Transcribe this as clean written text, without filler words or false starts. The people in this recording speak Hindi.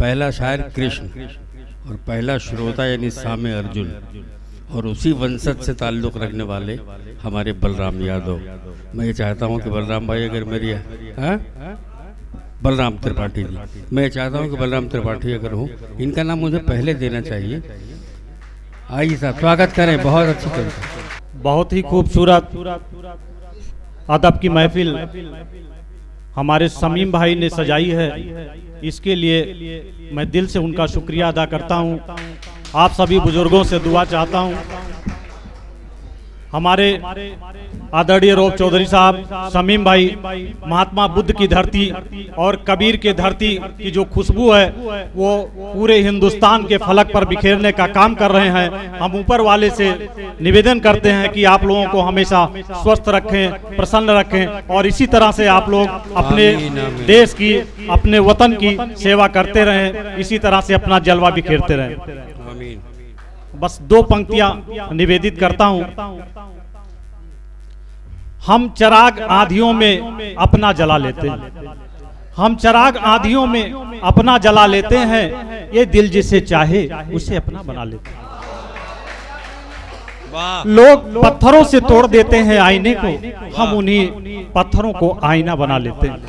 पहला शायर कृष्ण और पहला श्रोता यानी सामे अर्जुन, और उसी वंशज से ताल्लुक़ रखने वाले हमारे बलराम यादव। मैं ये चाहता हूँ कि बलराम भाई अगर मेरी बलराम त्रिपाठी जी, मैं चाहता हूँ कि बलराम त्रिपाठी अगर हूँ, इनका नाम मुझे पहले देना चाहिए। आइए साहब, स्वागत करें बहुत अच्छी तरह से। बहुत ही खूबसूरत अदब की महफिल हमारे शमीम भाई ने सजाई है, इसके लिए मैं दिल से उनका शुक्रिया अदा करता हूं। आप सभी बुजुर्गों से दुआ चाहता हूं। हमारे आदरणीय रोब चौधरी साहब, शमीम भाई महात्मा बुद्ध की धरती और कबीर के धरती की जो खुशबू है वो पूरे हिंदुस्तान के फलक पर बिखेरने का काम कर रहे हैं। हम ऊपर वाले से निवेदन करते हैं कि आप लोगों को हमेशा स्वस्थ रखें, प्रसन्न रखें, और इसी तरह से आप लोग अपने देश की, अपने वतन की सेवा करते रहें, इसी तरह से अपना जलवा बिखेरते रहें। बस दो पंक्तियां निवेदित करता हूं। हम चिराग आंधियों में अपना जला लेते हैं, हम चिराग आंधियों में अपना जला लेते हैं, ये दिल जिसे चाहे उसे अपना बना लेते हैं। लोग पत्थरों से तोड़ देते हैं आईने को, हम उन्हीं पत्थरों को आईना बना लेते हैं।